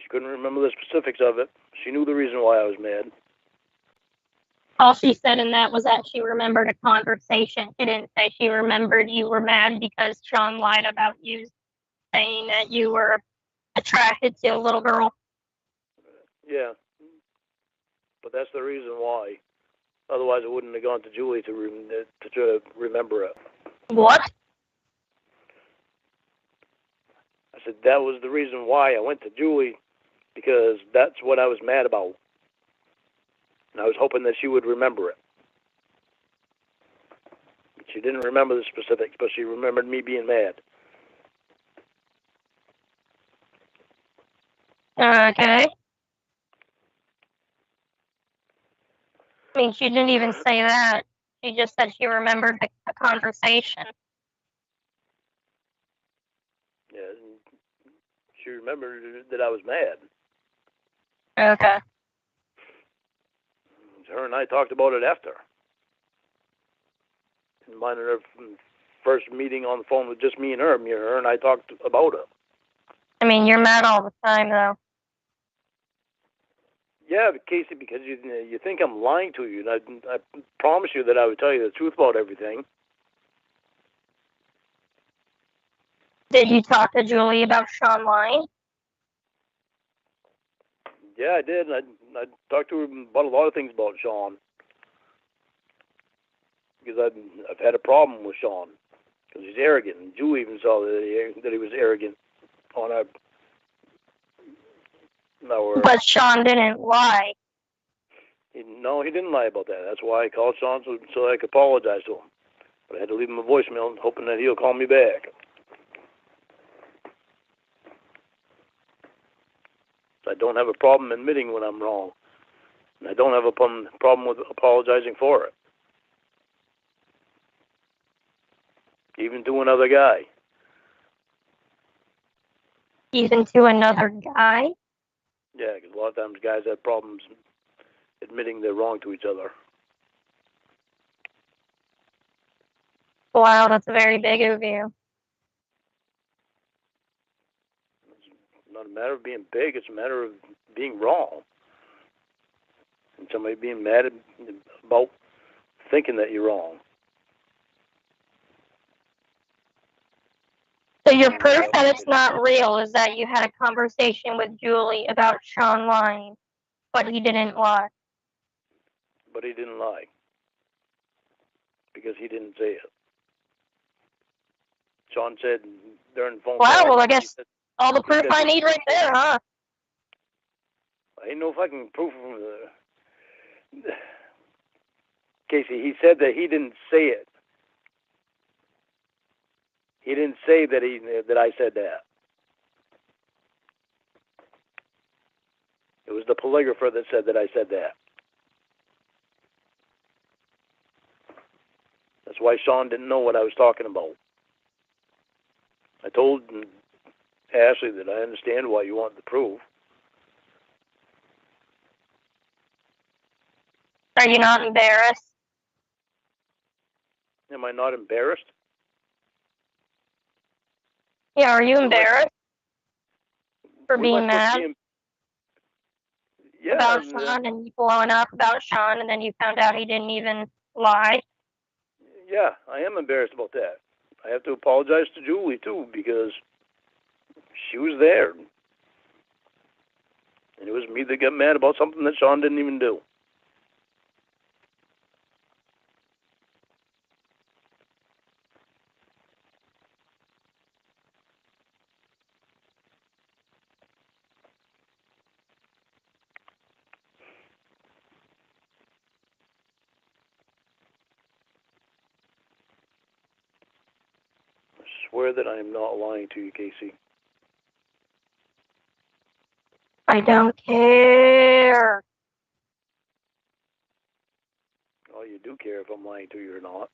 She couldn't remember the specifics of it. She knew the reason why I was mad. All she said in that was that she remembered a conversation. She didn't say she remembered you were mad because Sean lied about you, saying that you were attracted to a little girl. Yeah. But that's the reason why. Otherwise, I wouldn't have gone to Julie to remember it. What? I said that was the reason why I went to Julie, because that's what I was mad about. And I was hoping that she would remember it. She didn't remember the specifics, but she remembered me being mad. Okay. I mean, she didn't even say that. She just said she remembered the conversation. Yeah, she remembered that I was mad. Okay. Her and I talked about it after. In mine and her first meeting on the phone with just me and her and I talked about it. I mean, you're mad all the time, though. Yeah, but Casey, because you think I'm lying to you, and I promise you that I would tell you the truth about everything. Did you talk to Julie about Sean lying? Yeah, I did. And I talked to her about a lot of things about Sean. Because I've had a problem with Sean. Because he's arrogant. And Julie even saw that he was arrogant on our... But Sean didn't lie. No, he didn't lie about that. That's why I called Sean so I could apologize to him. But I had to leave him a voicemail hoping that he'll call me back. I don't have a problem admitting when I'm wrong. And I don't have a problem with apologizing for it. Even to another guy. Even to another guy? Yeah, because a lot of times guys have problems admitting they're wrong to each other. Wow, that's very big of you. It's not a matter of being big, it's a matter of being wrong. And somebody being mad about thinking that you're wrong. So your proof that it's not real is that you had a conversation with Julie about Sean lying, but he didn't lie. But he didn't lie. Because he didn't say it. Sean said during the phone call... Wow, well, I guess all the proof I need right there, huh? I don't know if I can prove Casey, he said that he didn't say it. He didn't say that I said that. It was the polygrapher that said that I said that. That's why Sean didn't know what I was talking about. I told Ashley that I understand why you want the proof. Are you not embarrassed? Am I not embarrassed? Yeah, are you embarrassed for being mad about Sean and you blowing up about Sean and then you found out he didn't even lie? Yeah, I am embarrassed about that. I have to apologize to Julie, too, because she was there. And it was me that got mad about something that Sean didn't even do. I swear that I am not lying to you, Casey. I don't care. Oh, you do care if I'm lying to you or not.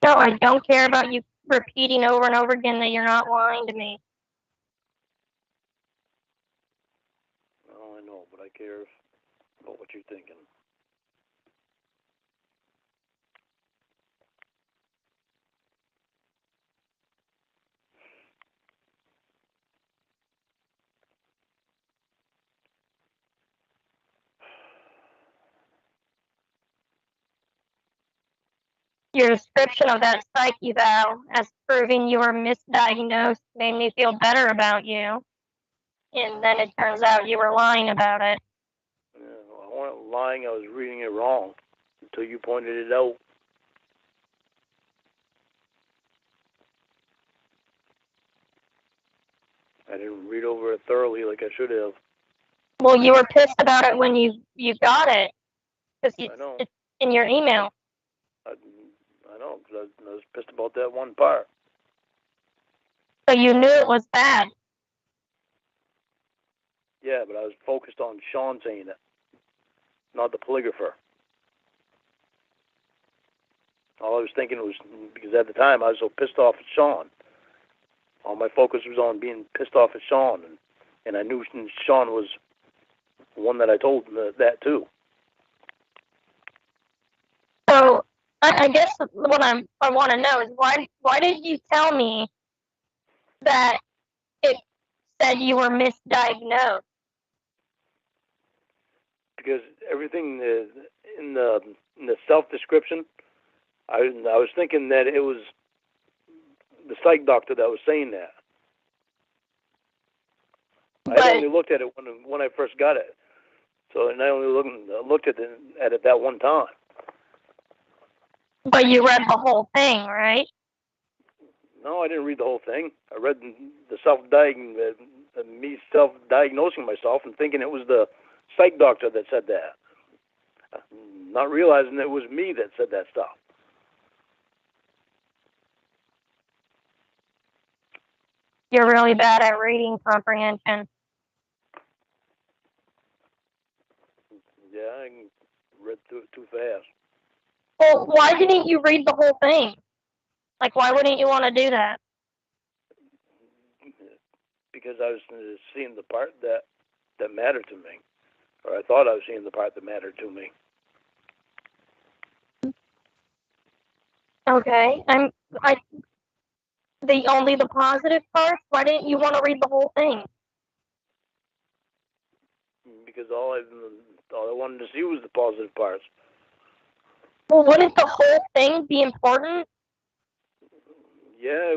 No, I don't care about you repeating over and over again that you're not lying to me. Oh, I know, but I care about what you're thinking. your description of that psych eval as proving you were misdiagnosed made me feel better about you. And then it turns out you were lying about it. Yeah, I wasn't lying. I was reading it wrong until you pointed it out. I didn't read over it thoroughly like I should have. Well, you were pissed about it when you got it. Because it's in your email. I know, because I was pissed about that one part. So you knew it was bad. Yeah, but I was focused on Sean saying it, not the polygrapher. All I was thinking was, because at the time I was so pissed off at Sean. All my focus was on being pissed off at Sean, and I knew Sean was the one that I told that to. So I guess what I want to know is why did you tell me that it said you were misdiagnosed? Because everything in the self description, I was thinking that it was the psych doctor that was saying that. I only looked at it when I first got it, and I only looked at it that one time. But you read the whole thing, right? No, I didn't read the whole thing. I read the me self-diagnosing myself and thinking it was the psych doctor that said that, not realizing it was me that said that stuff. You're really bad at reading comprehension. Yeah, I read through it too fast. Well, why didn't you read the whole thing? Like, why wouldn't you want to do that? Because I was seeing the part that mattered to me, or I thought I was seeing the part that mattered to me. Okay, only the positive parts. Why didn't you want to read the whole thing? Because all I wanted to see was the positive parts. Well, wouldn't the whole thing be important? Yeah,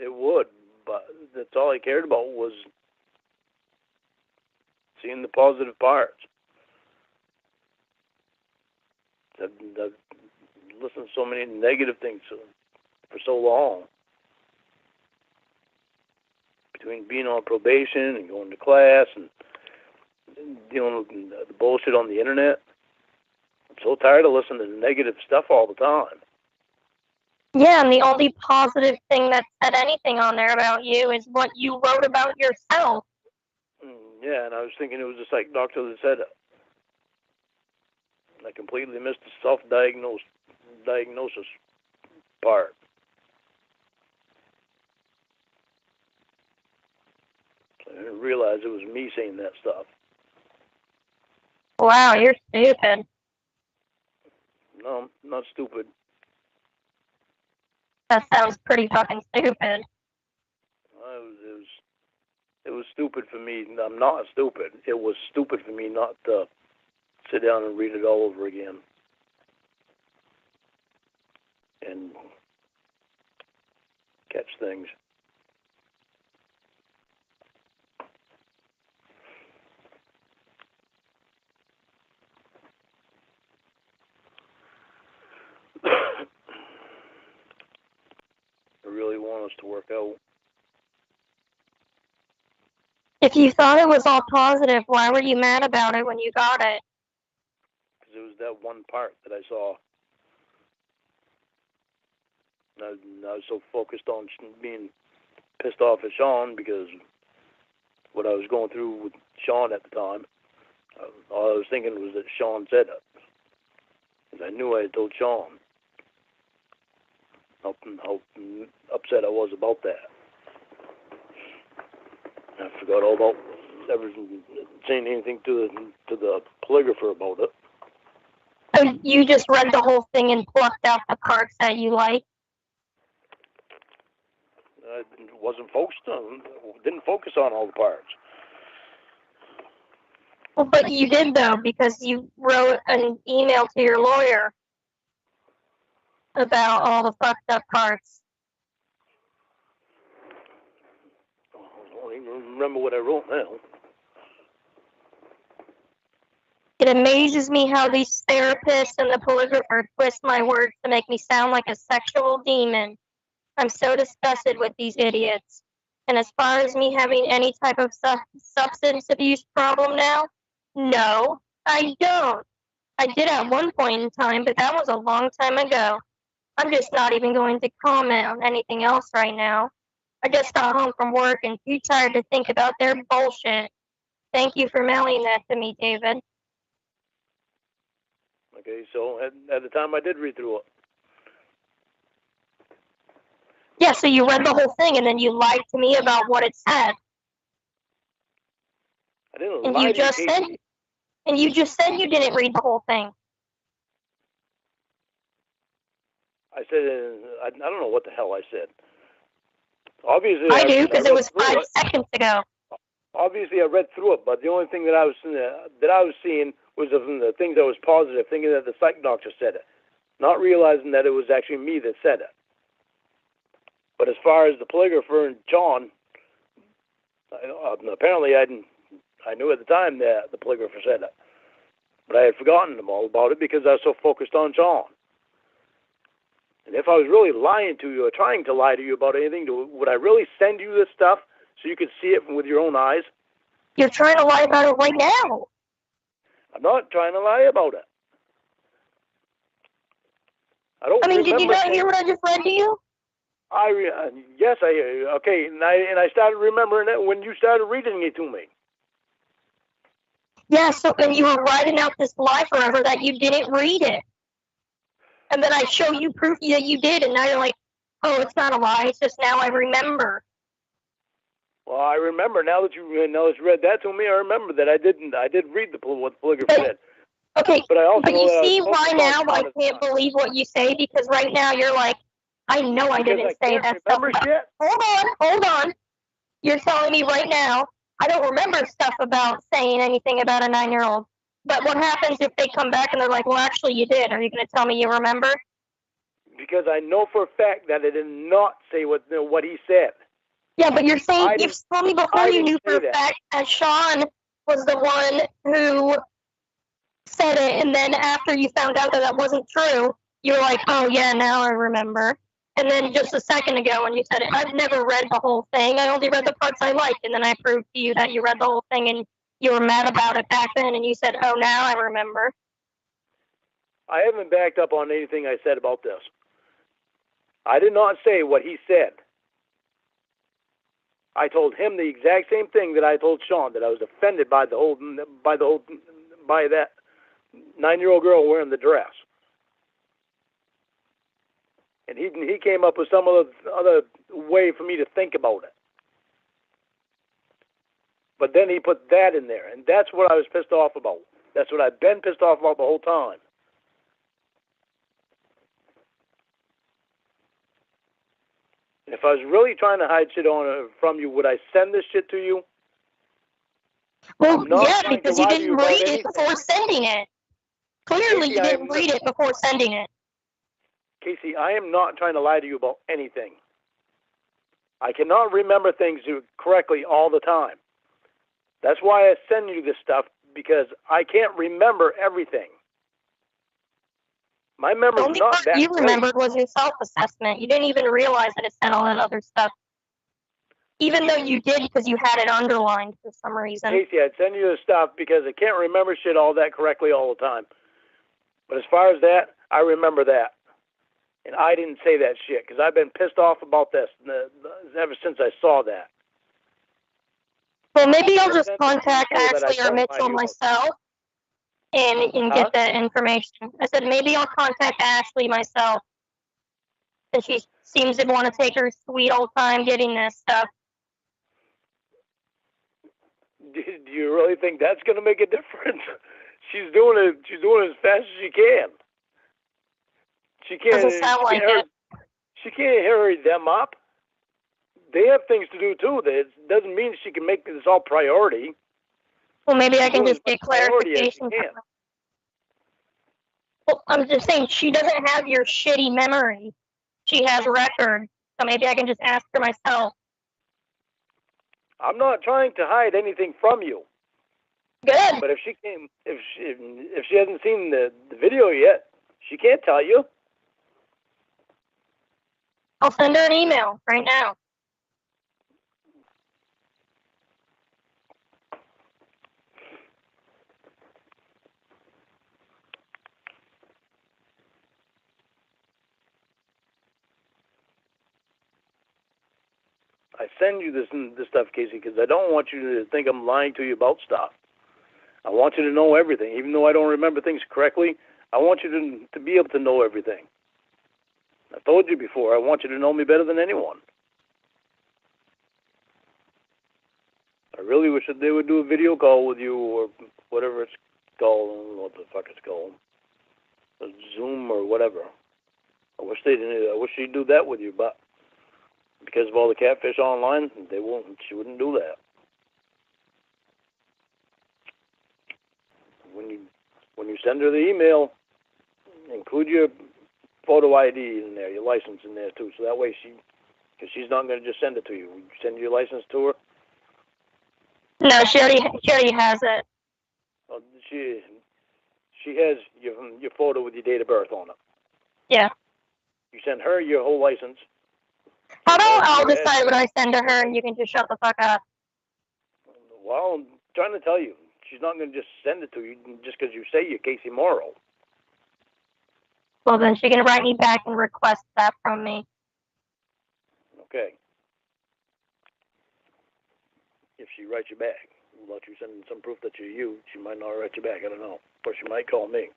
it would, but that's all I cared about was seeing the positive parts. I've listened to so many negative things for so long. Between being on probation and going to class and dealing with the bullshit on the internet, I'm so tired of listening to negative stuff all the time. Yeah, and the only positive thing that said anything on there about you is what you wrote about yourself. Yeah, and I was thinking it was a psych doctor that said it. I completely missed the self-diagnosis part. I didn't realize it was me saying that stuff. Wow, you're stupid. No, I'm not stupid. That sounds pretty fucking stupid. It was stupid for me. I'm not stupid. It was stupid for me not to sit down and read it all over again. And catch things. I really want us to work out. If you thought it was all positive, why were you mad about it when you got it? Because it was that one part that I saw. I was so focused on being pissed off at Sean because what I was going through with Sean at the time. All I was thinking was that Sean said it. Because I knew I had told Sean how upset I was about that. I forgot all about ever saying anything to the polygrapher about it. So you just read the whole thing and plucked out the parts that you liked? I didn't focus on all the parts. Well, but you did, though, because you wrote an email to your lawyer. about all the fucked up parts. I don't even remember what I wrote now. It amazes me how these therapists and the polygrapher twist my words to make me sound like a sexual demon. I'm so disgusted with these idiots. And as far as me having any type of substance abuse problem now, no, I don't. I did at one point in time, but that was a long time ago. I'm just not even going to comment on anything else right now. I just got home from work and too tired to think about their bullshit. Thank you for mailing that to me, David. Okay, so at the time I did read through it. Yeah, so you read the whole thing and then you lied to me about what it said. I didn't And lie you to you, just said, Casey. and you just said you didn't read the whole thing. I said, I don't know what the hell I said. Obviously, I do, because it was 5 seconds ago. Obviously, I read through it, but the only thing that I was seeing was the things that was positive, thinking that the psych doctor said it, not realizing that it was actually me that said it. But as far as the polygrapher and John, apparently I knew at the time that the polygrapher said it, but I had forgotten them all about it because I was so focused on John. And if I was really lying to you or trying to lie to you about anything, would I really send you this stuff so you could see it with your own eyes? You're trying to lie about it right now. I'm not trying to lie about it. I mean, did you not hear what I just read to you? Yes, okay, and I started remembering it when you started reading it to me. Yeah, so when you were writing out this lie forever that you didn't read it. And then I show you proof that you did, and now you're like, oh, it's not a lie, it's just now I remember. Well, I remember now that you read that to me. I remember that I did read what the polygrapher said. Okay, but you see why now I can't believe what you say, because right now you're like, I know I didn't say that stuff. Shit. Hold on. You're telling me right now I don't remember stuff about saying anything about a 9-year-old. But what happens if they come back and they're like, well, actually you did? Are you going to tell me you remember? Because I know for a fact that I did not say what he said. Yeah, but you're saying, you've told me before you knew for a fact that Sean was the one who said it, and then after you found out that wasn't true, you were like, oh yeah, now I remember. And then just a second ago when you said it, I've never read the whole thing, I only read the parts I liked, and then I proved to you that you read the whole thing and you were mad about it back then, and you said, oh, now I remember. I haven't backed up on anything I said about this. I did not say what he said. I told him the exact same thing that I told Sean, that I was offended by that 9-year-old girl wearing the dress. And he came up with some other way for me to think about it. But then he put that in there, and that's what I was pissed off about. That's what I've been pissed off about the whole time. And if I was really trying to hide shit from you, would I send this shit to you? Well, yeah, because you didn't read it before sending it. Clearly, you didn't read it before sending it. Casey, I am not trying to lie to you about anything. I cannot remember things correctly all the time. That's why I send you this stuff, because I can't remember everything. My memory's not that great. The only part you remembered was your self-assessment. You didn't even realize that it said all that other stuff. Even though you did, because you had it underlined for some reason. Casey, I'd send you this stuff because I can't remember shit all that correctly all the time. But as far as that, I remember that. And I didn't say that shit because I've been pissed off about this ever since I saw that. Well, maybe I'll just contact Ashley or Mitchell myself and get that information. I said maybe I'll contact Ashley myself, since she seems to want to take her sweet old time getting this stuff. Do you really think that's going to make a difference? She's doing it as fast as she can. She can't. Doesn't sound like it. She can't hurry them up. They have things to do too. That doesn't mean she can make this all priority. Well, maybe I can just get clarification. Well, I'm just saying she doesn't have your shitty memory. She has records, so maybe I can just ask her myself. I'm not trying to hide anything from you. Good. But if she hasn't seen the video yet, she can't tell you. I'll send her an email right now. I send you this stuff, Casey, because I don't want you to think I'm lying to you about stuff. I want you to know everything. Even though I don't remember things correctly, I want you to be able to know everything. I've told you before, I want you to know me better than anyone. I really wish that they would do a video call with you, or whatever it's called. I don't know what the fuck it's called. A Zoom or whatever. I wish they'd do that with you, but because of all the catfish online, she wouldn't do that. When you send her the email, include your photo ID in there, your license in there too, so that way because she's not going to just send it to you. You send your license to her. No, she already has it. Oh, she has your photo with your date of birth on it. Yeah. You send her your whole license. How about I'll decide what I send to her and you can just shut the fuck up? Well, I'm trying to tell you, she's not going to just send it to you just because you say you're Casey Morrow. Well, then she can write me back and request that from me. Okay. If she writes you back, without you sending some proof that you're you, she might not write you back. I don't know. Or she might call me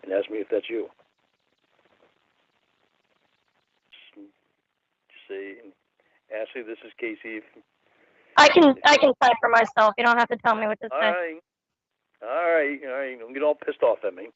and ask me if that's you. Just say, Ashley, this is Casey. I can type for myself. You don't have to tell me what to say. All right. Don't get all pissed off at me.